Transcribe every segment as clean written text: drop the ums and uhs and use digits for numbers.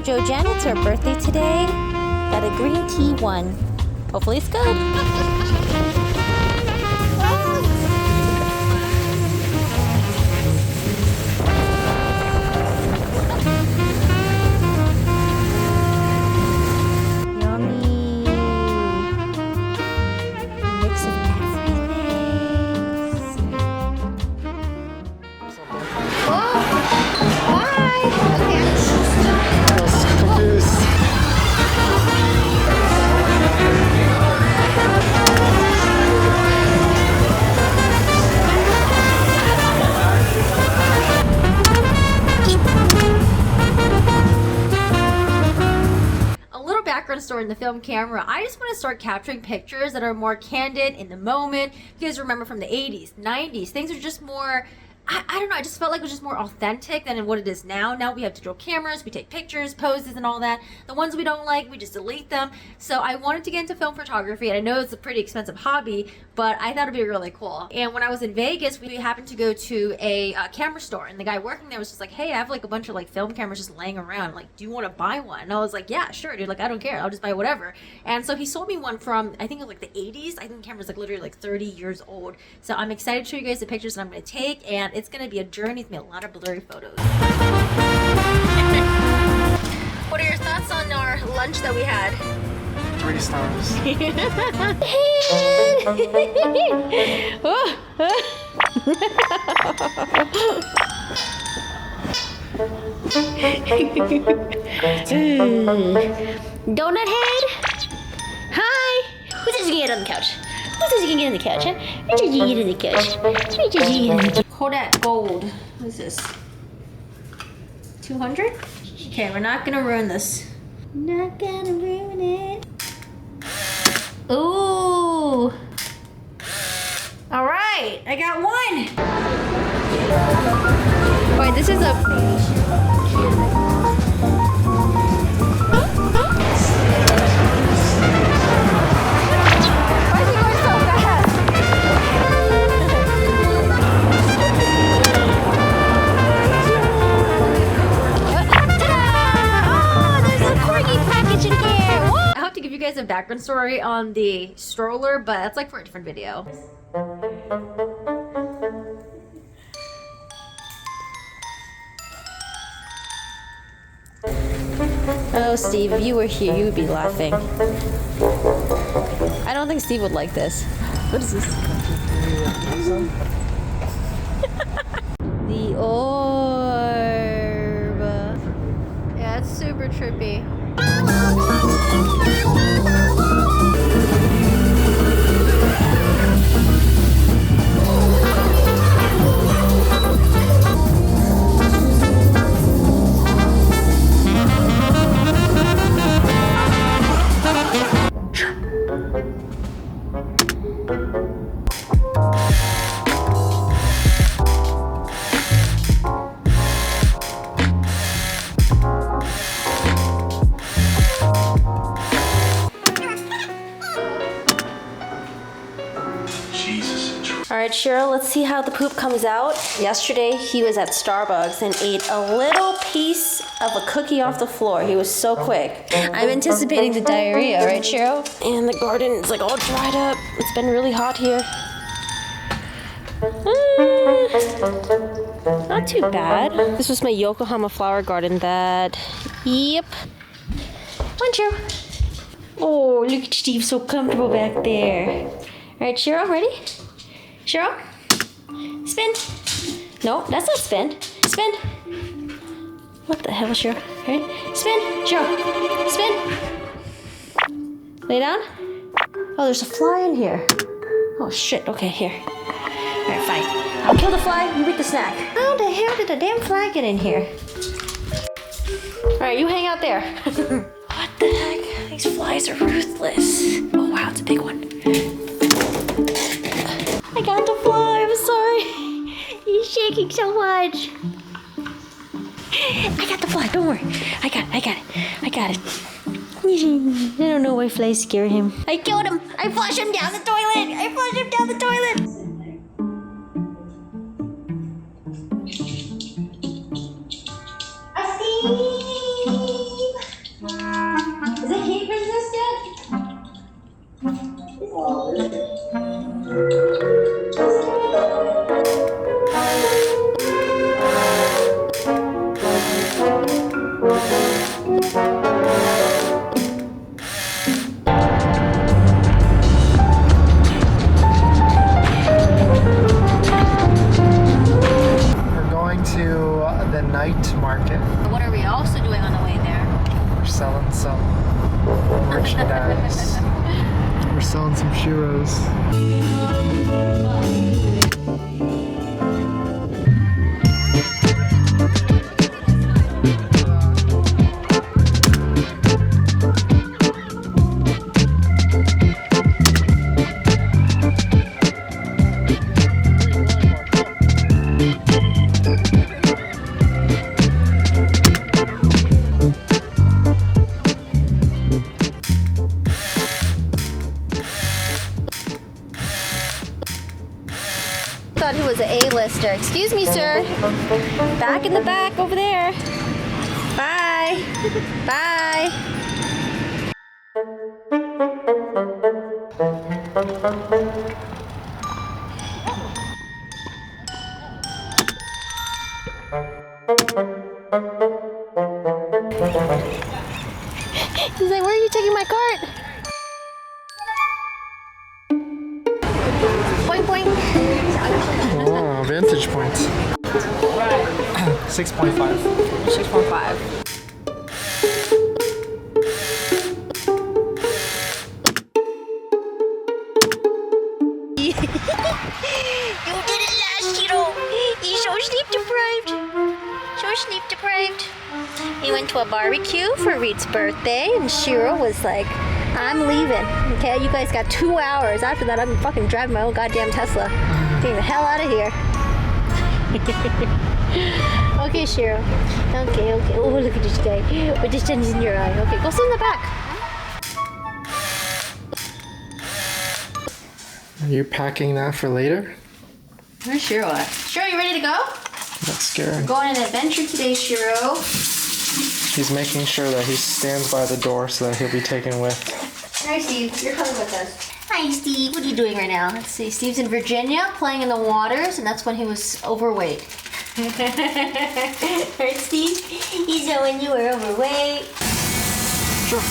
JoJo Jen, it's her birthday today. Got a green tea one. Hopefully it's good. Yummy. Mix of story in the film camera. I just want to start capturing pictures that are more candid in the moment. You guys remember from the 80s, 90s, things are just more, I don't know, I just felt like it was just more authentic than what it is now. Now we have digital cameras, we take pictures, poses and all that. The ones we don't like, we just delete them. So I wanted to get into film photography, and I know it's a pretty expensive hobby, but I thought it'd be really cool. And when I was in Vegas, we happened to go to a camera store, and the guy working there was just like, hey, I have like a bunch of like film cameras just laying around. Like, do you want to buy one? And I was like, yeah, sure, dude. Like, I don't care. I'll just buy whatever. And so he sold me one from, I think it was like the 80s. I think the camera's like literally like 30 years old. So I'm excited to show you guys the pictures that I'm going to take, and it's going to be a journey with me, a lot of blurry photos. What are your thoughts on our lunch that we had? 3 stars. Donut head? Hi! Who's just gonna get on the couch? Who's just gonna get on the couch, huh? Who's just gonna get on the couch? Who's just gonna get on the couch? Kodak Gold. What is this? 200? Okay, we're not gonna ruin this. Not gonna ruin it. Ooh! Alright, I got one! Wait, this is a... a background story on the stroller, but that's like for a different video. Oh, Steve, if you were here, you would be laughing. I don't think Steve would like this. What is this? The orb. Yeah, it's super trippy. Alright, Cheryl, let's see how the poop comes out. Yesterday, he was at Starbucks and ate a little piece of a cookie off the floor. He was so quick. I'm anticipating the diarrhea, right, Cheryl? And the garden is like all dried up. It's been really hot here. Not too bad. This was my Yokohama flower garden that... Yep. Come on, Cheryl. Oh, look at Steve, so comfortable back there. Alright, Cheryl, ready? Cheryl? Spin. No, that's not spin. Spin. What the hell, Cheryl? Ready? Spin. Cheryl. Spin. Lay down. Oh, there's a fly in here. Oh, shit. Okay, here. Alright, fine. I'll kill the fly, you eat the snack. How the hell did the damn fly get in here? Alright, you hang out there. What the heck? These flies are ruthless. Oh, wow, it's a big one. I got the fly, I'm sorry. He's shaking so much. I got the fly, don't worry. I got it. I don't know why flies scare him. I killed him. I flushed him down the toilet. merchandise. We're selling some Shiros. Thought he was an A-lister. Excuse me, sir. Back in the back over there. Bye. Bye. He's like, where are you taking my cart? Boing, boing. Oh, vantage points. 6.5. 6.5. You did it last, He's so sleep deprived. So sleep deprived. He went to a barbecue for Reed's birthday, and Shiro was like, I'm leaving. Okay, you guys got 2 hours. After that, I'm fucking driving my own goddamn Tesla. Getting the hell out of here. Okay, Shiro. Okay. Oh, look at this guy. With the sun's in your eye. Okay, go sit in the back. Are you packing that for later? Where's Shiro at? Shiro, you ready to go? That's scary. Go on an adventure today, Shiro. He's making sure that he stands by the door so that he'll be taken with. Hi, Steve. You're coming with us. Hi, Steve. What are you doing right now? Let's see. Steve's in Virginia playing in the waters, and that's when he was overweight. Right, Steve? He's when you were overweight. Sure.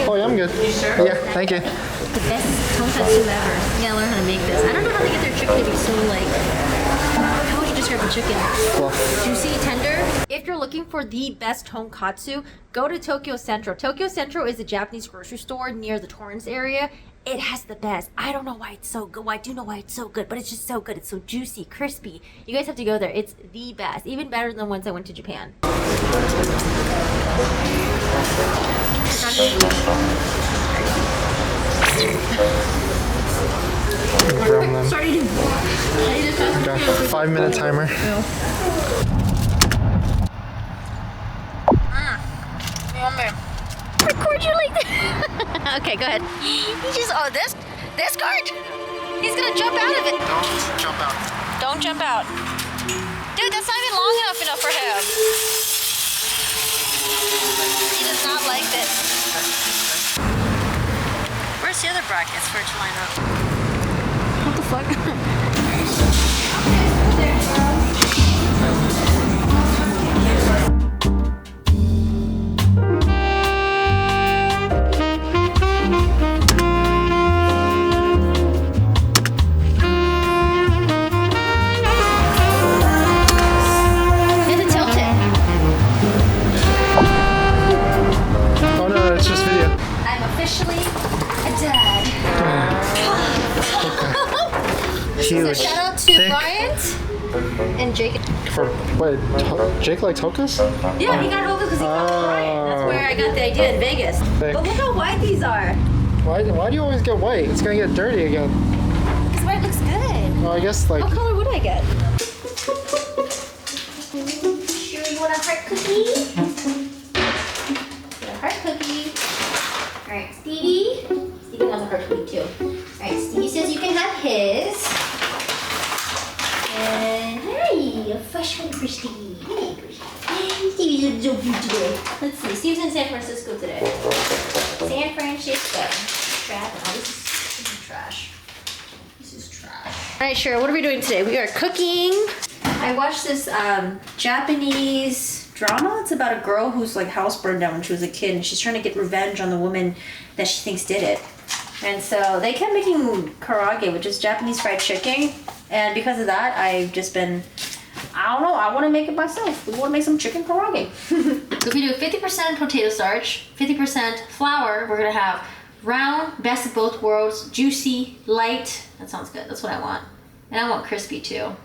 Oh, yeah, I'm good. You sure? Yeah, thank you. The best tonkatsu ever. You gotta learn how to make this. I don't know how they get their chicken to be so like. How would you describe the chicken? Fluff. Juicy, tender. If you're looking for the best tonkatsu, go to Tokyo Centro. Tokyo Centro is a Japanese grocery store near the Torrance area. It has the best. I don't know why it's so good. Well, I do know why it's so good, but it's just so good. It's so juicy, crispy. You guys have to go there. It's the best. Even better than the ones I went to Japan. From them. Sorry. Got a 5-minute timer. Record you like that. Okay, go ahead. He just, this cart. He's gonna jump out of it. Don't jump out. Don't jump out. Dude, that's not even long enough for him. He does not like this. Where's the other brackets for it to line up? What the fuck? Oh no, it's just video. I'm officially a dad. Huge. So shout out to thick. Bryant and Jake. For wait, Jake likes Hokas? Yeah, he got Hokas because he called Bryant. That's where I got the idea in Vegas. Thick. But look how white these are. Why do you always get white? It's gonna get dirty again. Because white looks good. Well, I guess like. What color would I get? Sure, you want a heart cookie? A heart cookie. Alright, Stevie. Stevie wants a heart cookie too. Alright, Stevie says you can have his. And hey, a fresh one for Stevie. Hey, Stevie's so cute today. Let's see, Steve's in San Francisco today. San Francisco. Crap, oh, this is trash. This is trash. Alright, sure, what are we doing today? We are cooking. I watched this Japanese drama. It's about a girl whose like house burned down when she was a kid, and she's trying to get revenge on the woman that she thinks did it. And so they kept making karaage, which is Japanese fried chicken, and because of that, I've just been I don't know. I want to make it myself. We want to make some chicken karaage. So if we do 50% potato starch, 50% flour, we're going to have round, best of both worlds, juicy, light. That sounds good. That's what I want. And I want crispy too.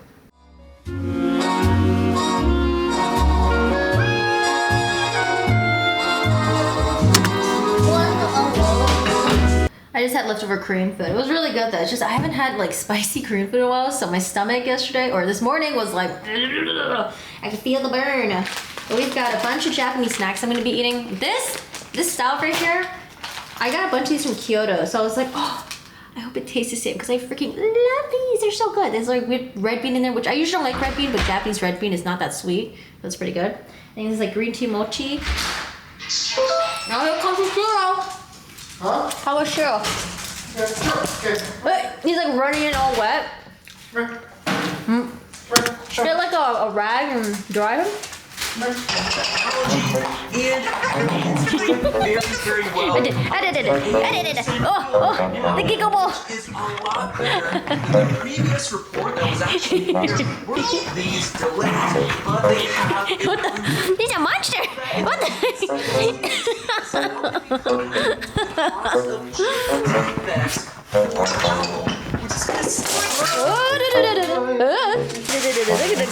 I just had leftover Korean food. It was really good though. It's just I haven't had like spicy Korean food in a while, so my stomach yesterday or this morning was like, I can feel the burn. But we've got a bunch of Japanese snacks I'm gonna be eating. This style right here, I got a bunch of these from Kyoto, so I was like, oh, I hope it tastes the same because I freaking love these. They're so good. There's like red bean in there, which I usually don't like red bean, but Japanese red bean is not that sweet. That's pretty good. And there's like green tea mochi. Now here comes the churro. Huh? How was churro? Wait, he's like running in all wet. Get like a rag and dry him. And very well. I did it. Oh, the giggle ball. Is a lot better than the previous report that was actually here. Were these delays, but they have What the? He's a monster. What the?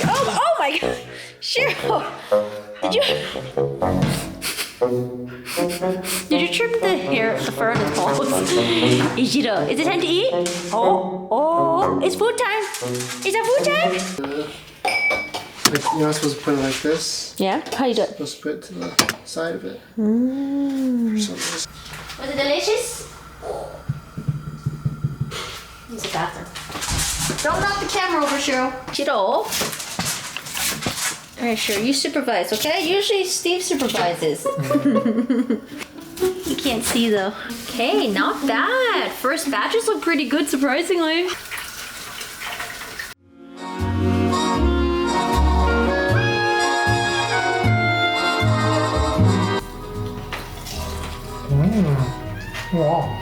Oh my god. Cheryl, did you trim the hair, the fur on his balls? Ichiro, is it time to eat? Oh, it's food time. Is it food time? Like, you're not supposed to put it like this. Yeah, how you do it? Supposed to put it to the side of it. Was it delicious? Use the bathroom. Don't knock the camera over, Cheryl. Ichiro. Alright, sure, you supervise, okay? Usually Steve supervises. You can't see though. Okay, not bad. First batches look pretty good, surprisingly. Wow.